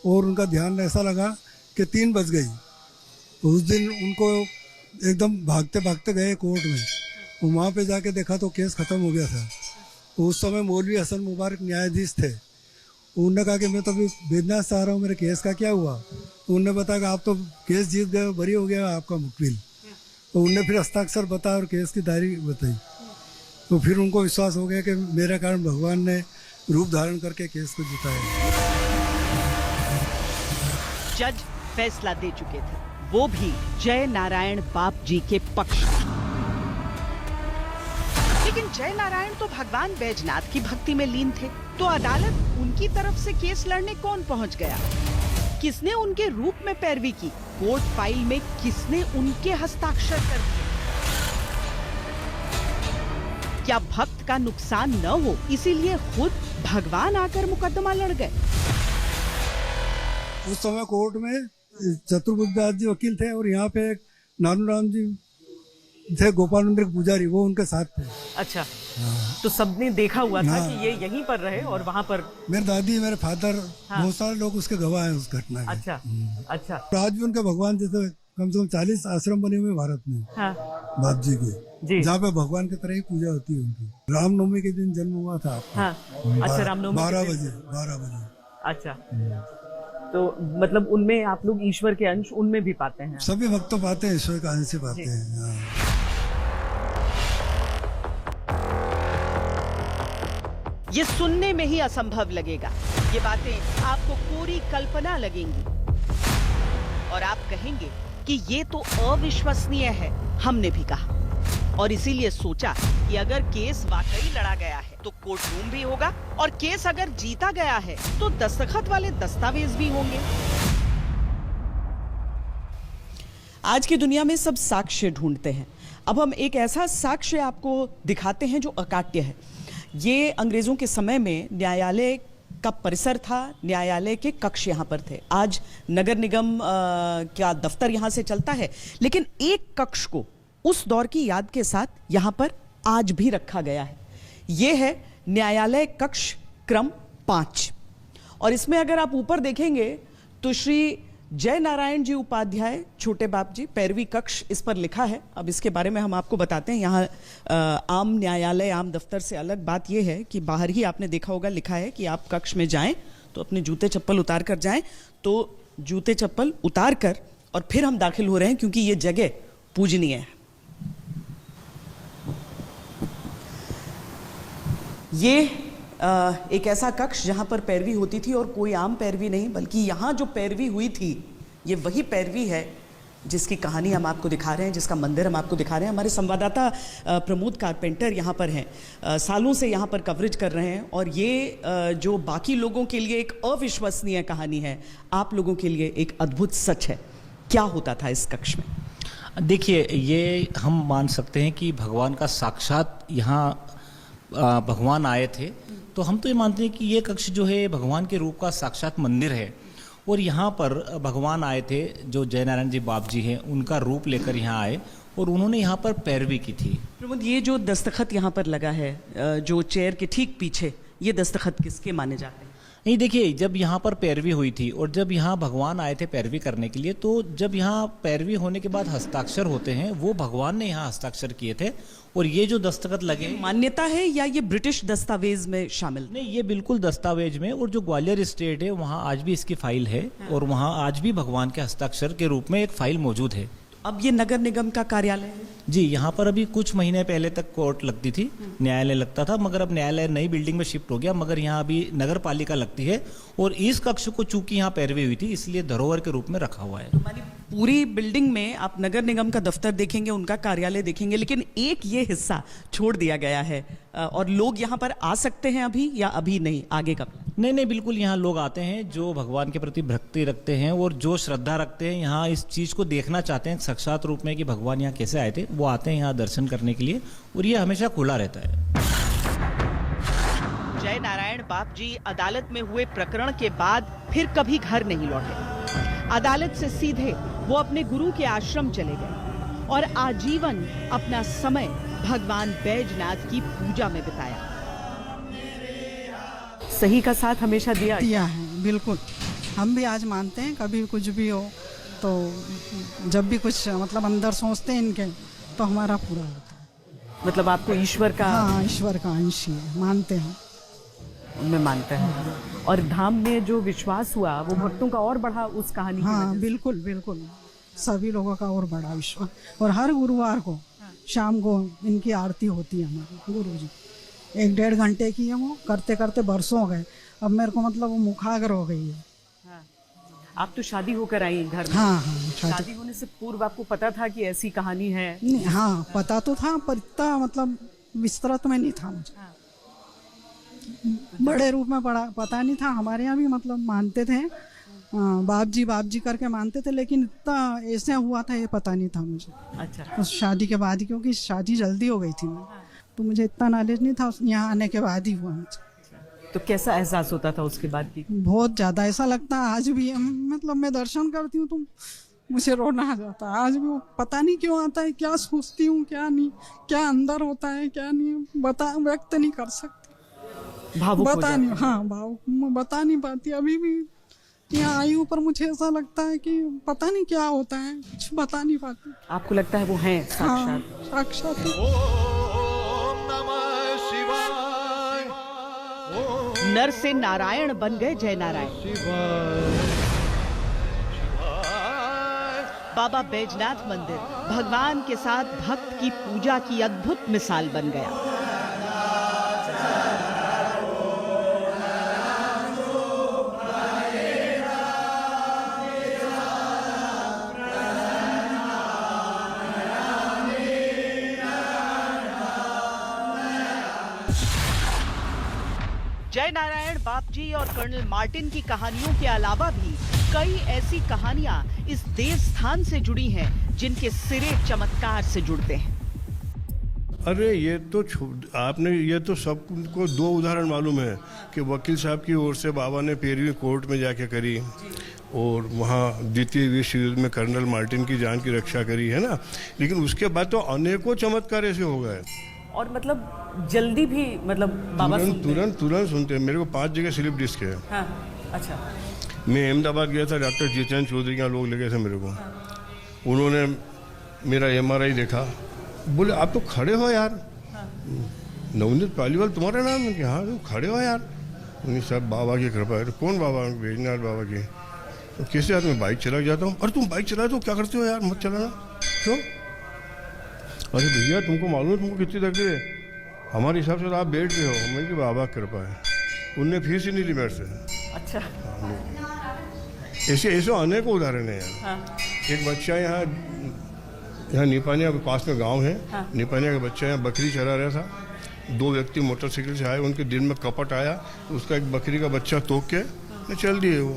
और उनका ध्यान ऐसा लगा कि 3 बज गई। तो उस दिन उनको एकदम भागते भागते गए कोर्ट में, तो वहाँ पे जाके देखा तो केस ख़त्म हो गया था। तो उस समय मौलवी हसन मुबारक न्यायाधीश थे। उन्होंने कहा कि मैं तो अभी भेजना चाह रहा हूँ, मेरे केस का क्या हुआ। तो उन्होंने बताया कि आप तो केस जीत गए, बरी हो गया आपका वकील। तो उनने फिर हस्ताक्षर बताया और केस की तारीख बताई। तो फिर उनको विश्वास हो गया कि मेरे कारण भगवान ने रूप धारण करके केस को जिताया। जज फैसला दे चुके थे, वो भी जय नारायण बाप जी के पक्ष में। लेकिन जय नारायण तो भगवान बैजनाथ की भक्ति में लीन थे, तो अदालत उनकी तरफ से केस लड़ने कौन पहुंच गया? किसने उनके रूप में पैरवी की? कोर्ट फाइल में किसने उनके हस्ताक्षर कर दिए? क्या भक्त का नुकसान न हो इसीलिए खुद भगवान आकर मुकदमा लड़ गए? उस समय कोर्ट में चतुर्बुद्धदास जी वकील थे और यहाँ पे नानू राम जी थे, गोपाल मंदिर के पुजारी, वो उनके साथ थे। अच्छा, तो सबने देखा हुआ था कि ये यहीं पर रहे और वहाँ पर मेरी दादी, मेरे फादर, बहुत सारे लोग उसके गवाह हैं उस घटना के। अच्छा अच्छा। आज भी उनके भगवान जैसे कम से कम 40 आश्रम बने हुए भारत में, हाँ बाप जी के, जी, जहाँ पे भगवान की तरह ही पूजा होती है उनकी। रामनवमी के दिन जन्म हुआ था आपका। हाँ, अच्छा, रामनवमी 12 के दिन। बजे 12 बजे। अच्छा, तो मतलब उनमें आप लोग ईश्वर के अंश उनमें भी पाते हैं? सभी भक्त तो पाते हैं, ईश्वर का अंश पाते हैं। हाँ। ये सुनने में ही असंभव लगेगा, ये बातें आपको पूरी कल्पना लगेंगी और आप कहेंगे कि ये तो अविश्वसनीय है। हमने भी कहा और इसीलिए सोचा कि अगर केस वाकई लड़ा गया है तो कोर्ट रूम भी होगा और केस अगर जीता गया है तो दस्तखत वाले दस्तावेज भी होंगे। आज की दुनिया में सब साक्ष्य ढूंढते हैं। अब हम एक ऐसा साक्ष्य आपको दिखाते हैं जो अकाट्य है। ये अंग्रेजों के समय में न्यायालय का परिसर था, न्यायालय के कक्ष यहाँ पर थे। आज नगर निगम का दफ्तर यहाँ से चलता है, लेकिन एक कक्ष को उस दौर की याद के साथ यहाँ पर आज भी रखा गया है। ये है न्यायालय कक्ष क्रम 5 और इसमें अगर आप ऊपर देखेंगे तो श्री जय नारायण जी उपाध्याय छोटे बाप जी पैरवी कक्ष इस पर लिखा है। अब इसके बारे में हम आपको बताते हैं। यहाँ आम न्यायालय, आम दफ्तर से अलग बात यह है कि बाहर ही आपने देखा होगा लिखा है कि आप कक्ष में जाएं तो अपने जूते चप्पल उतार कर जाएं। तो जूते चप्पल उतार कर और फिर हम दाखिल हो रहे हैं क्योंकि ये जगह पूजनीय है। ये एक ऐसा कक्ष जहां पर पैरवी होती थी और कोई आम पैरवी नहीं, बल्कि यहां जो पैरवी हुई थी ये वही पैरवी है जिसकी कहानी हम आपको दिखा रहे हैं, जिसका मंदिर हम आपको दिखा रहे हैं। हमारे संवाददाता प्रमोद कारपेंटर यहाँ पर हैं, सालों से यहाँ पर कवरेज कर रहे हैं और ये जो बाकी लोगों के लिए एक अविश्वसनीय कहानी है, आप लोगों के लिए एक अद्भुत सच है। क्या होता था इस कक्ष में? देखिए, ये हम मान सकते हैं कि भगवान का साक्षात यहाँ भगवान आए थे, तो हम तो ये मानते हैं कि ये कक्ष जो है भगवान के रूप का साक्षात मंदिर है और यहाँ पर भगवान आए थे। जो जय नारायण जी बाप जी हैं उनका रूप लेकर यहाँ आए और उन्होंने यहाँ पर पैरवी की थी। प्रमोद, ये जो दस्तखत यहाँ पर लगा है जो चेयर के ठीक पीछे, ये दस्तखत किसके माने जाते हैं? नहीं, देखिए, जब यहाँ पर पैरवी हुई थी और जब यहाँ भगवान आए थे पैरवी करने के लिए, तो जब यहाँ पैरवी होने के बाद हस्ताक्षर होते हैं वो भगवान ने यहाँ हस्ताक्षर किए थे। और ये जो दस्तखत लगे, मान्यता है या ये ब्रिटिश दस्तावेज में शामिल? नहीं, ये बिल्कुल दस्तावेज में। और जो ग्वालियर स्टेट है वहाँ आज भी इसकी फाइल है और वहाँ आज भी भगवान के हस्ताक्षर के रूप में एक फाइल मौजूद है। अब ये नगर निगम का कार्यालय है? जी, यहाँ पर अभी कुछ महीने पहले तक कोर्ट लगती थी, न्यायालय लगता था, मगर अब न्यायालय नई बिल्डिंग में शिफ्ट हो गया, मगर यहाँ अभी नगर पालिका लगती है। और इस कक्ष को चूंकि यहाँ पैरवी हुई थी इसलिए धरोहर के रूप में रखा हुआ है। हमारी पूरी बिल्डिंग में आप नगर निगम का दफ्तर देखेंगे, उनका कार्यालय देखेंगे, लेकिन एक ये हिस्सा छोड़ दिया गया है और लोग यहाँ पर आ सकते हैं अभी या अभी नहीं, आगे का? नहीं, बिल्कुल यहाँ लोग आते हैं जो भगवान के प्रति भक्ति रखते हैं और जो श्रद्धा रखते हैं, यहाँ इस चीज़ को देखना चाहते हैं साक्षात रूप में कि भगवान यहाँ कैसे आए थे, वो आते हैं यहाँ दर्शन करने के लिए और ये हमेशा खुला रहता है। जय नारायण बाप जी अदालत में हुए प्रकरण के बाद फिर कभी घर नहीं लौटे। अदालत से सीधे वो अपने गुरु के आश्रम चले गए और आजीवन अपना समय भगवान बैजनाथ की पूजा में बिताया। सही का साथ हमेशा दिया है, बिल्कुल। हम भी आज मानते हैं, कभी कुछ भी हो तो जब भी कुछ मतलब अंदर सोचते हैं इनके तो हमारा पूरा होता है। मतलब आपको ईश्वर का हाँ, ईश्वर का अंश ही है, मानते हैं। उनमें मानते हैं। और धाम में जो विश्वास हुआ वो भक्तों का और बढ़ा उस कहानी की हाँ, वजह से। बिल्कुल बिल्कुल, सभी लोगों का और बड़ा विश्वास। और हर गुरुवार को शाम को इनकी आरती होती है हमारे गुरु जी। 1-1.5 घंटे की है, वो करते करते बरसों हो गए। अब मेरे को मतलब वो मुखाग्र हो गई है। हाँ। आप तो शादी होकर आई घर में। हाँ हाँ, शादी होने से पूर्व आपको पता था कि ऐसी कहानी है? नहीं, हाँ पता तो था, पर इतना मतलब विस्तृत में नहीं था मुझे। हाँ। बड़े रूप में पता नहीं था। हमारे यहाँ भी मतलब मानते थे, बाप जी करके मानते थे, लेकिन इतना ऐसे हुआ था ये पता नहीं था मुझे। अच्छा। उस शादी के बाद, क्योंकि शादी जल्दी हो गई थी मैं, तो मुझे इतना नॉलेज नहीं था, यहाँ आने के बाद ही हुआ मुझे। तो कैसा एहसास होता था उसके बाद की? बहुत ज़्यादा ऐसा लगता है आज भी, मतलब मैं दर्शन करती हूँ तो मुझे रोना आ जाता है आज भी। वो पता नहीं क्यों आता है, क्या सोचती हूँ क्या नहीं, क्या अंदर होता है क्या नहीं, व्यक्त नहीं कर सकती, भावुक हो बता जाते नहीं, हैं। हाँ भावुक, मैं बता नहीं पाती। अभी भी यहाँ आई हूँ पर मुझे ऐसा लगता है कि पता नहीं क्या होता है, कुछ बता नहीं पाती। आपको लगता है वो हैं हाँ, साक्षात? साक्षात। नर से नारायण बन गए जय नारायण। बाबा बैजनाथ मंदिर भगवान के साथ भक्त की पूजा की अद्भुत मिसाल बन गया। जय नारायण बाप जी और कर्नल मार्टिन की कहानियों के अलावा भी कई ऐसी कहानियां इस देव स्थान से जुड़ी हैं जिनके सिरे चमत्कार से जुड़ते हैं। अरे ये तो सबको 2 उदाहरण मालूम है कि वकील साहब की ओर से बाबा ने 13वीं कोर्ट में जाके करी, और वहाँ द्वितीय विश्व युद्ध में कर्नल मार्टिन की जान की रक्षा करी है ना। लेकिन उसके बाद तो अनेकों चमत्कार ऐसे हो गए, और मतलब जल्दी भी मतलब बाबा तुरंत सुनते हैं। मेरे को 5 जगह स्लिप डिस्क है। हाँ, अच्छा। मैं अहमदाबाद गया था, डॉक्टर जितेंद्र चौधरी के लोग ले गए थे मेरे को। उन्होंने मेरा MRI देखा, बोले आप तो खड़े हो यार। नवनीत पालीवाल तुम्हारा नाम है? कि हाँ, तुम खड़े हो यार। उन्हीं सब बाबा की कृपा है। कौन बाबा? बैजनाथ बाबा की। तो कैसे यार, मैं बाइक चला जाता हूँ। अरे तुम बाइक चला तो क्या करते हो यार, मत चलाना। क्यों? अरे भैया तुमको मालूम है तुमको कितनी तकलीफ है? हमारे हिसाब से तो आप बैठ गए हो। मैं कि बाबा कृपा है। उनने फीस ही नहीं ली मेरे से। अच्छा। ऐसे अनेकों उदाहरण है यार। हाँ। एक बच्चा यहाँ निपानिया के पास में गांव है। हाँ। निपानिया का बच्चा यहाँ बकरी चरा रहा था। 2 व्यक्ति मोटरसाइकिल से आए, उनके दिल में कपट आया, उसका एक बकरी का बच्चा तोड़ के चल दिए। वो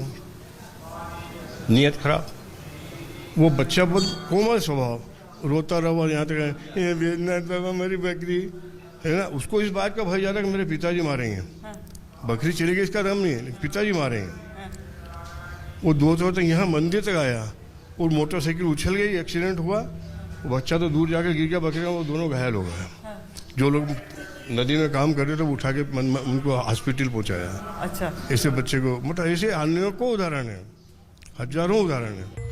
नियत खराब। वो बच्चा बहुत कोमल स्वभाव, रोता रहा यहाँ तक, ये बैजनाथ बाबा मेरी बकरी है ना। उसको इस बात का भय ज़्यादा कि मेरे पिताजी मारेंगे। बकरी चली गई इसका दम नहीं है, लेकिन पिताजी मारेंगे। वो 2 तक यहाँ मंदिर तक आया और मोटरसाइकिल उछल गई, एक्सीडेंट हुआ। वो बच्चा तो दूर जाकर गिर गया, बकरी का, वो दोनों घायल हो गए। जो लोग नदी में काम कर रहे थे वो उठा के उनको हॉस्पिटल पहुँचाया। अच्छा। ऐसे बच्चे को, मतलब ऐसे अनेकों उदाहरण है, हजारों उदाहरण है।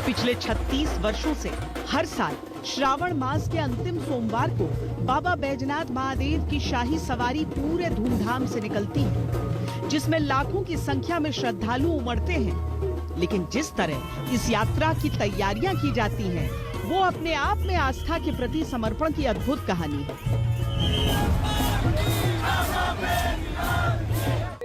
पिछले 36 वर्षों से हर साल श्रावण मास के अंतिम सोमवार को बाबा बैजनाथ महादेव की शाही सवारी पूरे धूमधाम से निकलती है, जिसमें लाखों की संख्या में श्रद्धालु उमड़ते हैं। लेकिन जिस तरह इस यात्रा की तैयारियां की जाती हैं, वो अपने आप में आस्था के प्रति समर्पण की अद्भुत कहानी है।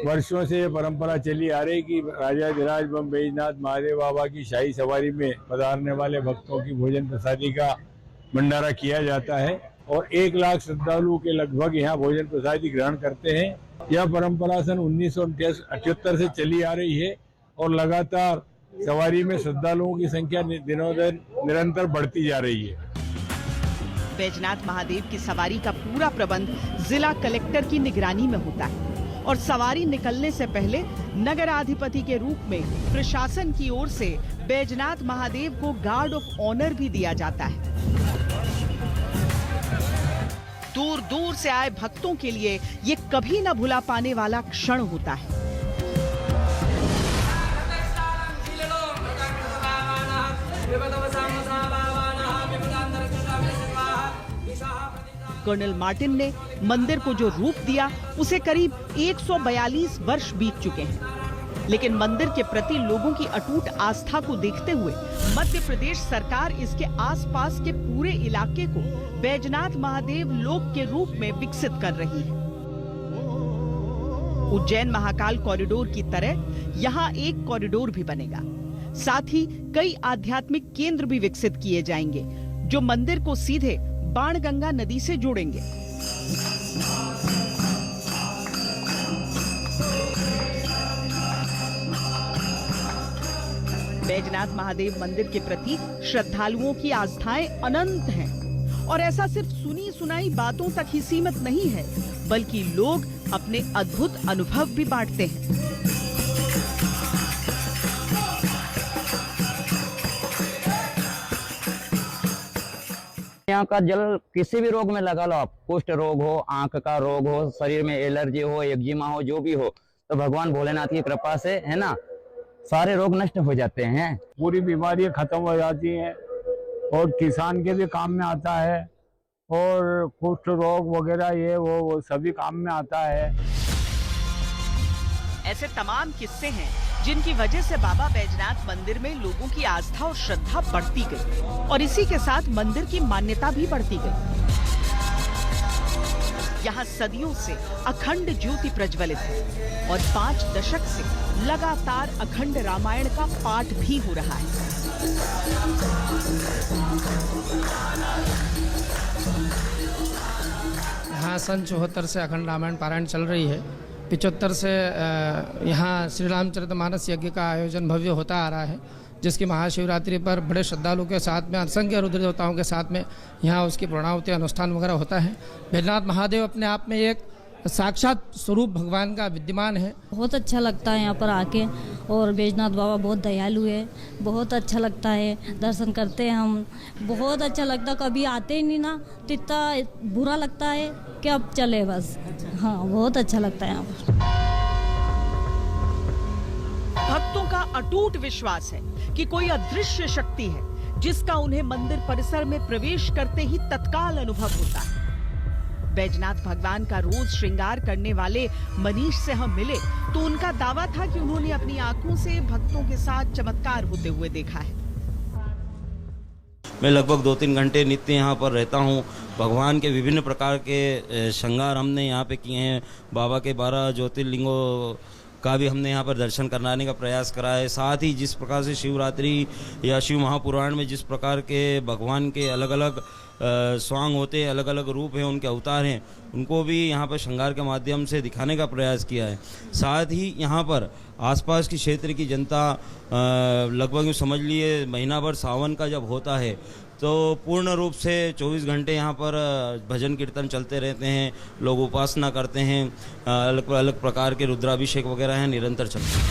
वर्षों से ये परंपरा चली आ रही कि राजाधिराज बम बैजनाथ महादेव बाबा की शाही सवारी में पधारने वाले भक्तों की भोजन प्रसादी का भंडारा किया जाता है, और 1 लाख श्रद्धालुओं के लगभग यहाँ भोजन प्रसादी ग्रहण करते हैं। यह परंपरा सन 1978 से चली आ रही है, और लगातार सवारी में श्रद्धालुओं की संख्या दिनों दिन निरंतर बढ़ती जा रही है। बैजनाथ महादेव की सवारी का पूरा प्रबंध जिला कलेक्टर की निगरानी में होता है, और सवारी निकलने से पहले नगराधिपति के रूप में प्रशासन की ओर से बैजनाथ महादेव को गार्ड ऑफ ऑनर भी दिया जाता है। दूर दूर से आए भक्तों के लिए ये कभी ना भुला पाने वाला क्षण होता है। कर्नल मार्टिन ने मंदिर को जो रूप दिया उसे करीब 142 वर्ष बीत चुके हैं, लेकिन मंदिर के प्रति लोगों की अटूट आस्था को देखते हुए मध्य प्रदेश सरकार इसके आसपास के पूरे इलाके को बैजनाथ महादेव लोक के रूप में विकसित कर रही है। उज्जैन महाकाल कॉरिडोर की तरह यहाँ एक कॉरिडोर भी बनेगा। साथ ही कई आध्यात्मिक केंद्र भी विकसित किए जाएंगे जो मंदिर को सीधे बाणगंगा नदी से जोड़ेंगे। बैजनाथ महादेव मंदिर के प्रति श्रद्धालुओं की आस्थाएं अनंत हैं और ऐसा सिर्फ सुनी सुनाई बातों तक ही सीमित नहीं है, बल्कि लोग अपने अद्भुत अनुभव भी बांटते हैं। यहाँ का जल किसी भी रोग में लगा लो आप, कुष्ठ रोग हो, आंख का रोग हो, शरीर में एलर्जी हो, एक्जिमा हो, जो भी हो, तो भगवान भोलेनाथ की कृपा से है ना सारे रोग नष्ट हो जाते हैं। पूरी बीमारियां खत्म हो जाती हैं और किसान के भी काम में आता है और कुष्ठ रोग वगैरह ये वो सभी काम में आता है। ऐसे तमाम किस्से हैं जिनकी वजह से बाबा बैजनाथ मंदिर में लोगों की आस्था और श्रद्धा बढ़ती गई और इसी के साथ मंदिर की मान्यता भी बढ़ती गई। यहाँ सदियों से अखंड ज्योति प्रज्वलित है और 5 दशक से लगातार अखंड रामायण का पाठ भी हो रहा है। यहाँ सन 74 से अखंड रामायण पारायण चल रही है। 75 से यहाँ श्री रामचरितमानस यज्ञ का आयोजन भव्य होता आ रहा है, जिसकी महाशिवरात्रि पर बड़े श्रद्धालुओं के साथ में असंख्य रुद्र देवताओं के साथ में यहाँ उसकी पूर्णाहुति अनुष्ठान वगैरह होता है। बैजनाथ महादेव अपने आप में एक साक्षात स्वरूप भगवान का विद्यमान है। बहुत अच्छा लगता है यहाँ पर आके और बैजनाथ बाबा बहुत दयालु है, बहुत अच्छा लगता है, दर्शन करते हैं हम, बहुत अच्छा लगता। कभी आते ही नहीं ना तो इतना बुरा लगता है कि अब चले बस। हाँ, बहुत अच्छा लगता है यहाँ पर। भक्तों का अटूट विश्वास है कि कोई अदृश्य शक्ति है जिसका उन्हें मंदिर परिसर में प्रवेश करते ही तत्काल अनुभव होता है। बैजनाथ भगवान का रोज श्रृंगार करने वाले मनीष से हम मिले तो उनका दावा था कि उन्होंने अपनी आंखों से भक्तों के साथ चमत्कार होते हुए देखा है। मैं लगभग 2-3 घंटे नित्य यहाँ पर रहता हूँ। भगवान के विभिन्न प्रकार के श्रृंगार हमने यहाँ पे किए हैं। बाबा के 12 ज्योतिर्लिंगों का भी हमने यहाँ पर दर्शन कराने का प्रयास करा है। साथ ही जिस प्रकार से शिवरात्रि या शिव महापुराण में जिस प्रकार के भगवान के अलग अलग स्वांग होते हैं, अलग अलग रूप हैं, उनके अवतार हैं, उनको भी यहाँ पर श्रृंगार के माध्यम से दिखाने का प्रयास किया है। साथ ही यहाँ पर आसपास की क्षेत्र की जनता लगभग समझ लिए महीना भर सावन का जब होता है तो पूर्ण रूप से 24 घंटे यहाँ पर भजन कीर्तन चलते रहते हैं। लोग उपासना करते हैं, अलग अलग प्रकार के रुद्राभिषेक वगैरह हैं, निरंतर चलते हैं।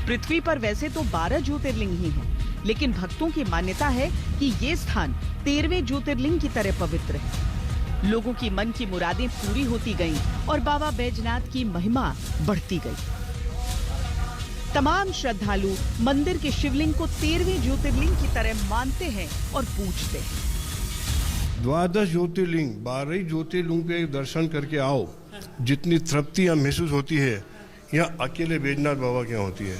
पृथ्वी पर वैसे तो 12 ज्योतिर्लिंग ही हैं, लेकिन भक्तों की मान्यता है कि ये स्थान 13वें ज्योतिर्लिंग की तरह पवित्र है। लोगों की मन की मुरादें पूरी होती गईं और बाबा बैजनाथ की महिमा बढ़ती गई। तमाम श्रद्धालु मंदिर के शिवलिंग को 13वें ज्योतिर्लिंग की तरह मानते हैं और पूजते हैं। 12 ज्योतिर्लिंग, 12 ज्योतिर्लिंग के दर्शन करके आओ, जितनी तृप्ति यहाँ महसूस होती है यहाँ अकेले बैजनाथ बाबा के यहाँ होती है।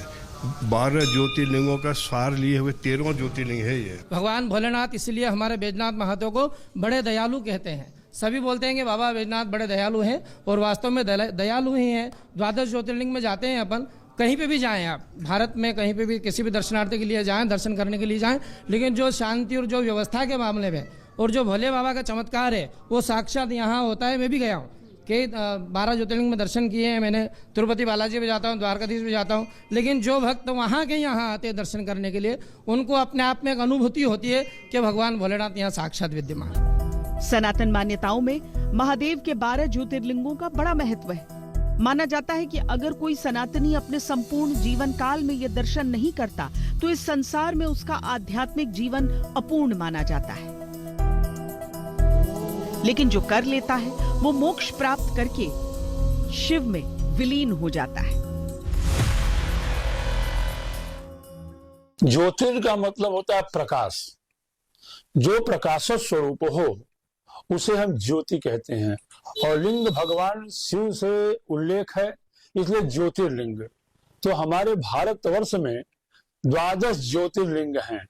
12 ज्योतिर्लिंगों का सार लिए हुए 13वां ज्योतिर्लिंग है ये। भगवान भोलेनाथ इसलिए हमारे बैजनाथ महादेव को बड़े दयालु कहते हैं। सभी बोलते हैं कि बाबा बैजनाथ बड़े दयालु हैं और वास्तव में दयालु ही हैं। 12 ज्योतिर्लिंग में जाते हैं अपन, कहीं पे भी जाएं आप, भारत में कहीं पे भी किसी भी दर्शनार्थी के लिए जाएं, दर्शन करने के लिए जाएं, लेकिन जो शांति और जो व्यवस्था के मामले में और जो भोले बाबा का चमत्कार है वो साक्षात यहाँ होता है। मैं भी गया हूँ कि 12 ज्योतिर्लिंग में दर्शन किए हैं मैंने। तिरुपति बालाजी भी जाता हूँ, द्वारकाधीश भी जाता हूँ, लेकिन जो भक्त वहाँ के यहाँ आते हैं दर्शन करने के लिए, उनको अपने आप में एक अनुभूति होती है कि भगवान भोलेनाथ यहाँ साक्षात विद्यमान है। सनातन मान्यताओं में महादेव के 12 ज्योतिर्लिंगों का बड़ा महत्व है। माना जाता है कि अगर कोई सनातनी अपने संपूर्ण जीवन काल में ये दर्शन नहीं करता तो इस संसार में उसका आध्यात्मिक जीवन अपूर्ण माना जाता है। लेकिन जो कर लेता है वो मोक्ष प्राप्त करके शिव में विलीन हो जाता है। ज्योतिर का मतलब होता है प्रकाश। जो प्रकाशक स्वरूप हो उसे हम ज्योति कहते हैं। और लिंग भगवान शिव से उल्लेख है, इसलिए ज्योतिर्लिंग। तो हमारे भारतवर्ष में 12 ज्योतिर्लिंग हैं।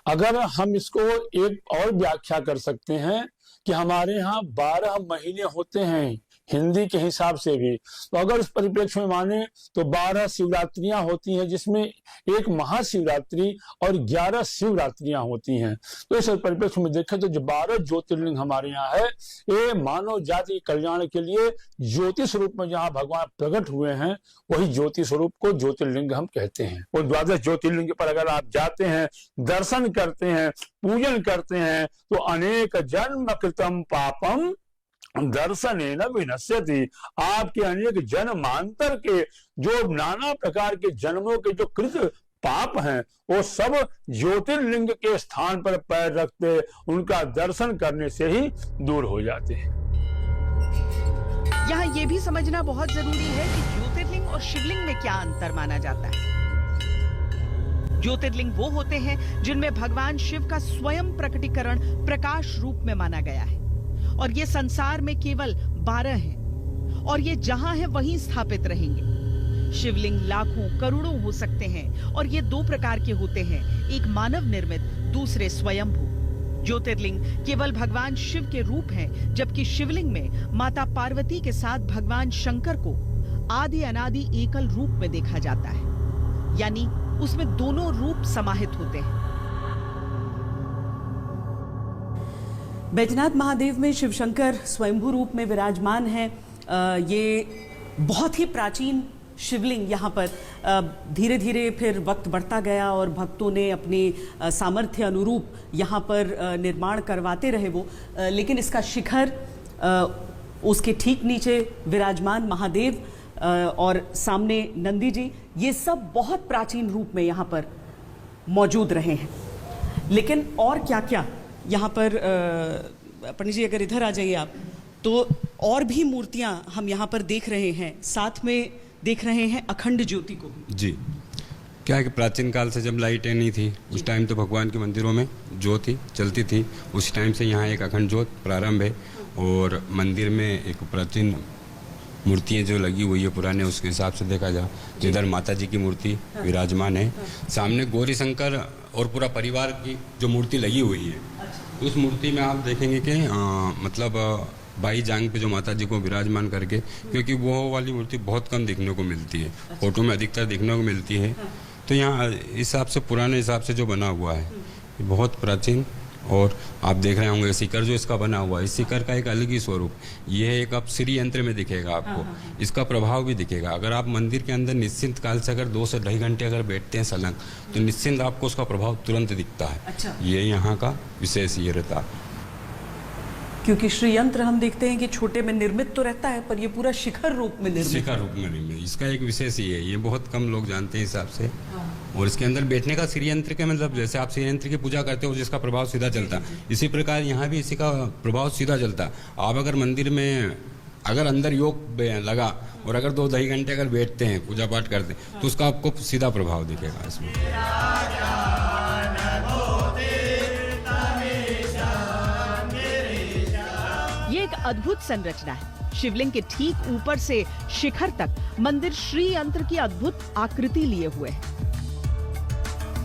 अगर हम इसको एक और व्याख्या कर सकते हैं कि हमारे यहाँ 12 महीने होते हैं हिंदी के हिसाब से भी, तो अगर इस परिप्रेक्ष्य में माने तो 12 शिवरात्रियां होती हैं, जिसमें एक महाशिवरात्रि और 11 शिवरात्रियां होती हैं। तो इस परिप्रेक्ष्य में देखें तो जो 12 ज्योतिर्लिंग हमारे यहाँ है, ये मानव जाति के कल्याण के लिए ज्योति स्वरूप में जहाँ भगवान प्रकट हुए हैं, वही ज्योति स्वरूप को ज्योतिर्लिंग हम कहते हैं। और 12 ज्योतिर्लिंग पर अगर आप जाते हैं, दर्शन करते हैं, पूजन करते हैं, तो अनेक जन्म कृतम पापम दर्शनेन विनश्यति। आपके अनेक जन्मांतर के जो नाना प्रकार के जन्मों के जो कृत पाप हैं, वो सब ज्योतिर्लिंग के स्थान पर पैर रखते उनका दर्शन करने से ही दूर हो जाते हैं। यहाँ ये भी समझना बहुत जरूरी है कि ज्योतिर्लिंग और शिवलिंग में क्या अंतर माना जाता है। ज्योतिर्लिंग वो होते हैं जिनमें भगवान शिव का स्वयं प्रकटीकरण प्रकाश रूप में माना गया है, और ये संसार में केवल 12 हैं और ये जहां है वहीं स्थापित रहेंगे। शिवलिंग लाखों करोड़ों हो सकते हैं और ये 2 प्रकार के होते हैं, एक मानव निर्मित, दूसरे स्वयंभू। ज्योतिर्लिंग केवल भगवान शिव के रूप हैं, जबकि शिवलिंग में माता पार्वती के साथ भगवान शंकर को आदि अनादि एकल रूप में देखा जाता है, यानी उसमें दोनों रूप समाहित होते हैं। बैजनाथ महादेव में शिवशंकर स्वयंभू रूप में विराजमान हैं। ये बहुत ही प्राचीन शिवलिंग यहाँ पर धीरे धीरे फिर वक्त बढ़ता गया और भक्तों ने अपनी सामर्थ्य अनुरूप यहाँ पर निर्माण करवाते रहे वो, लेकिन इसका शिखर, उसके ठीक नीचे विराजमान महादेव और सामने नंदी जी, ये सब बहुत प्राचीन रूप में यहाँ पर मौजूद रहे हैं। लेकिन और क्या क्या यहाँ पर, पंडित जी अगर इधर आ जाइए आप, तो और भी मूर्तियाँ हम यहाँ पर देख रहे हैं, साथ में देख रहे हैं अखंड ज्योति को जी। क्या है कि प्राचीन काल से जब लाइटें नहीं थी, उस टाइम तो भगवान के मंदिरों में ज्योति चलती थी। उस टाइम से यहाँ एक अखंड ज्योत प्रारंभ है, और मंदिर में एक प्राचीन मूर्तियाँ जो लगी हुई है पुराने, उसके हिसाब से देखा जाए जिधर माता जी की मूर्ति विराजमान है, सामने गौरी शंकर और पूरा परिवार की जो मूर्ति लगी हुई है, उस मूर्ति में आप देखेंगे कि मतलब बाई जांग पे जो माता जी को विराजमान करके, क्योंकि वो वाली मूर्ति बहुत कम देखने को मिलती है, फोटो में अधिकतर देखने को मिलती है। तो यहाँ हिसाब से, पुराने हिसाब से जो बना हुआ है, बहुत प्राचीन। और आप देख रहे होंगे शिखर जो इसका बना हुआ है, इस शिखर का एक अलग ही स्वरूप, ये एक अब श्री यंत्र में दिखेगा आपको, इसका प्रभाव भी दिखेगा। अगर आप मंदिर के अंदर निश्चिंत काल से अगर 2 से 2.5 घंटे अगर बैठते हैं सलंग, तो निश्चिंत आपको उसका प्रभाव तुरंत दिखता है। अच्छा। ये यहाँ का विशेष ये रहता है, क्योंकि श्री यंत्र हम देखते हैं कि छोटे में निर्मित तो रहता है, पर ये पूरा शिखर रूप में निर्मित, शिखर रूप में निर्मित, इसका एक विशेष ही है, ये बहुत कम लोग जानते हैं हिसाब से। और इसके अंदर बैठने का श्री यंत्र के मतलब, जैसे आप श्री यंत्र की पूजा करते हो जिसका प्रभाव सीधा चलता, इसी प्रकार यहाँ भी इसी का प्रभाव सीधा चलता। आप अगर मंदिर में अगर अंदर योग लगा और अगर 2-2.5 घंटे अगर बैठते हैं, पूजा पाठ करते हैं, तो उसका आपको सीधा प्रभाव दिखेगा इसमें। ये एक अद्भुत संरचना है। शिवलिंग के ठीक ऊपर से शिखर तक मंदिर श्री यंत्र की अद्भुत आकृति लिए हुए है।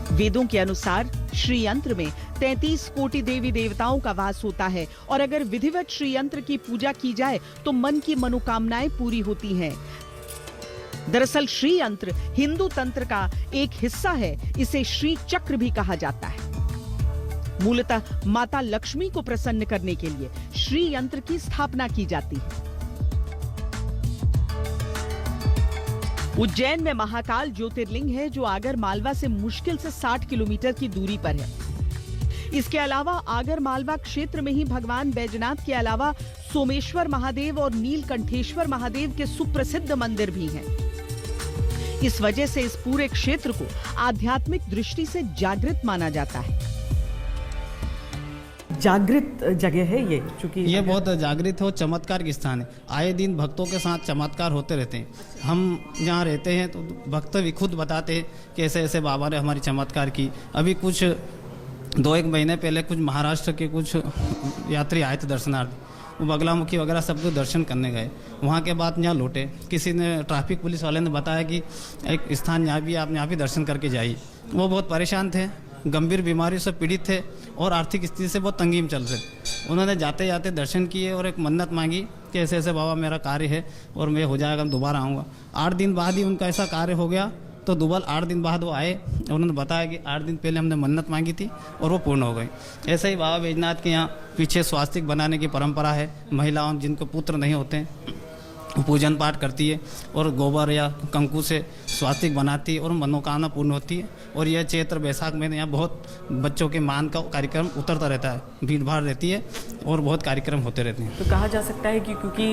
वेदों के अनुसार श्री यंत्र में 33 कोटि देवी देवताओं का वास होता है, और अगर विधिवत श्री यंत्र की पूजा की जाए तो मन की मनोकामनाएं पूरी होती हैं। दरअसल श्री यंत्र हिंदू तंत्र का एक हिस्सा है, इसे श्री चक्र भी कहा जाता है। मूलतः माता लक्ष्मी को प्रसन्न करने के लिए श्री यंत्र की स्थापना की जाती है। उज्जैन में महाकाल ज्योतिर्लिंग है, जो आगर मालवा से मुश्किल से 60 किलोमीटर की दूरी पर है। इसके अलावा आगर मालवा क्षेत्र में ही भगवान बैजनाथ के अलावा सोमेश्वर महादेव और नीलकंठेश्वर महादेव के सुप्रसिद्ध मंदिर भी हैं। इस वजह से इस पूरे क्षेत्र को आध्यात्मिक दृष्टि से जागृत माना जाता है। जागृत जगह है ये, चूंकि ये बहुत जागृत हो चमत्कार स्थान है। आए दिन भक्तों के साथ चमत्कार होते रहते हैं। हम जहाँ रहते हैं तो भक्त भी खुद बताते हैं कि ऐसे ऐसे बाबा ने हमारी चमत्कार की। अभी कुछ 2-1 महीने पहले कुछ महाराष्ट्र के कुछ यात्री आए थे दर्शनार्थी, वो बगलामुखी वगैरह सब कुछ दर्शन करने गए। वहाँ के बाद यहाँ लौटे, किसी ने ट्रैफिक पुलिस वाले ने बताया कि एक स्थान यहाँ भी, आप यहाँ भी दर्शन करके जाइए। वो बहुत परेशान थे, गंभीर बीमारी से पीड़ित थे और आर्थिक स्थिति से बहुत तंगी में चल रहे थे। उन्होंने जाते जाते दर्शन किए और एक मन्नत मांगी कि ऐसे ऐसे बाबा मेरा कार्य है और मैं हो जाएगा, दोबारा आऊँगा। 8 दिन बाद ही उनका ऐसा कार्य हो गया। तो दुबल 8 दिन बाद वो आए और उन्होंने बताया कि 8 दिन पहले हमने मन्नत मांगी थी और वो पूर्ण हो गई। ऐसे ही बाबा बैजनाथ के यहाँ पीछे स्वास्तिक बनाने की परंपरा है। महिलाओं जिनको पुत्र नहीं होते पूजन पाठ करती है और गोबर या कंकु से स्वास्तिक बनाती है और मनोकामना पूर्ण होती है। और यह चैत्र बैसाख में यहाँ बहुत बच्चों के मान का कार्यक्रम उतरता रहता है, भीड़ भाड़ रहती है और बहुत कार्यक्रम होते रहते हैं। तो कहा जा सकता है कि क्योंकि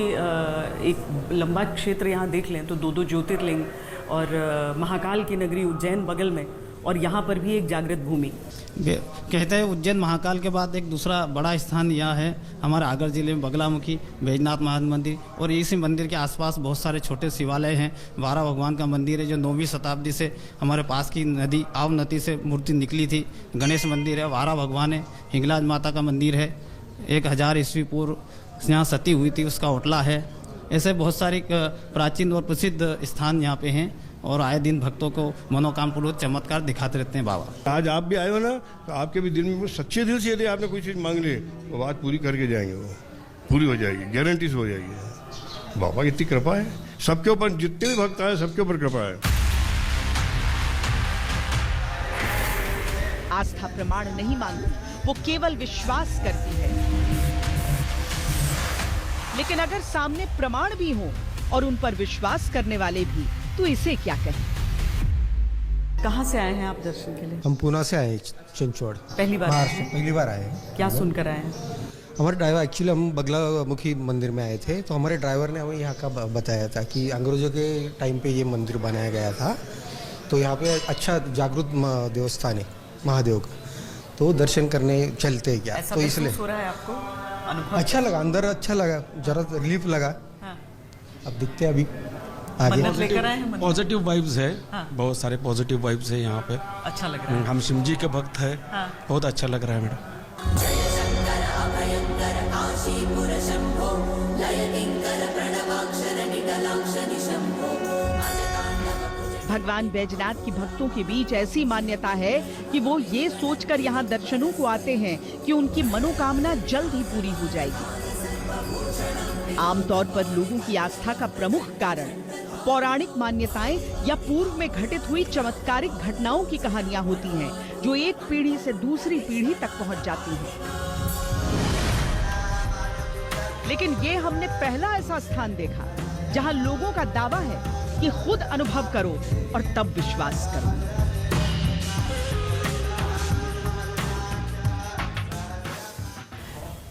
एक लंबा क्षेत्र यहाँ देख लें तो 2 ज्योतिर्लिंग और महाकाल की नगरी उज्जैन बगल में, और यहाँ पर भी एक जागृत भूमि। कहते हैं उज्जैन महाकाल के बाद एक दूसरा बड़ा स्थान यह है हमारे आगर जिले में बगलामुखी बैजनाथ महादेव मंदिर। और इसी मंदिर के आसपास बहुत सारे छोटे शिवालय हैं। 12 भगवान का मंदिर है जो 9वीं शताब्दी से हमारे पास की नदी आव नदी से मूर्ति निकली थी। गणेश मंदिर है, 12 भगवान है। हिंगलाज माता का मंदिर है, 1000 ईस्वी पूर्व यहाँ सती हुई थी उसका ओटला है। ऐसे बहुत सारे प्राचीन और प्रसिद्ध स्थान यहाँ पे हैं और आए दिन भक्तों को मनोकामपूर्वक चमत्कार दिखाते रहते हैं बाबा। आज आप भी आए हो ना, तो आपके भी दिल में सच्चे दिल से यदि आपने कोई चीज़ मांग ली तो बात पूरी करके जाएंगे, वो पूरी हो जाएगी, गारंटी से हो जाएगी। बाबा की इतनी कृपा है सबके ऊपर, जितने भी भक्त आए सबके ऊपर कृपा है। आस्था प्रमाण नहीं मांगती, वो केवल विश्वास करती है। लेकिन अगर सामने प्रमाण भी हो और उन पर विश्वास करने वाले भी, तो इसे क्या कहें। कहाँ से आए हैं आप दर्शन के लिए? हम पूना से आए, चिंचवड़। पहली बार महाराष्ट्र पहली बार आए। क्या सुनकर आए हैं? हमारे ड्राइवर, एक्चुअली हम बगलामुखी मंदिर में आए थे, तो हमारे ड्राइवर ने हमें यहाँ का बताया था कि अंग्रेजों के टाइम पे ये मंदिर बनाया गया था, तो यहाँ पे अच्छा जागृत देवस्थान है महादेव का, तो दर्शन करने चलते हैं क्या। तो इसलिए हो रहा है आपको अनुभव? अच्छा लगा, अंदर अच्छा लगा, जरा रिलीफ लगा। हाँ। अब दिखते हैं अभी आगे। पॉजिटिव वाइब्स है। हाँ। बहुत सारे पॉजिटिव वाइब्स है यहाँ पे। अच्छा लग रहा है। हम शिव जी के भक्त हैं। हाँ। बहुत अच्छा लग रहा है मैडम। भगवान बैजनाथ की भक्तों के बीच ऐसी मान्यता है कि वो ये सोचकर यहाँ दर्शनों को आते हैं कि उनकी मनोकामना जल्द ही पूरी हो जाएगी। आमतौर पर लोगों की आस्था का प्रमुख कारण पौराणिक मान्यताएं या पूर्व में घटित हुई चमत्कारिक घटनाओं की कहानियां होती हैं, जो एक पीढ़ी से दूसरी पीढ़ी तक पहुंच जाती हैं। लेकिन ये हमने पहला ऐसा स्थान देखा जहां लोगों का दावा है कि खुद अनुभव करो और तब विश्वास करो।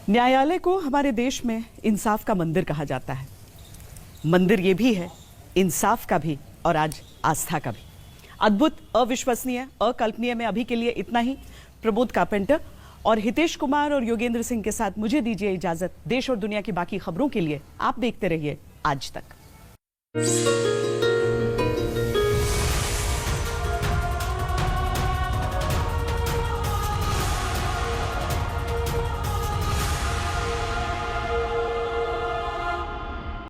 न्यायालय को हमारे देश में इंसाफ का मंदिर कहा जाता है। मंदिर ये भी है, इंसाफ का भी और आज आस्था का भी। अद्भुत, अविश्वसनीय, अकल्पनीय में अभी के लिए इतना ही। प्रबोध कारपेंटर और हितेश कुमार और योगेंद्र सिंह के साथ मुझे दीजिए इजाजत। देश और दुनिया की बाकी खबरों के लिए आप देखते रहिए आज तक।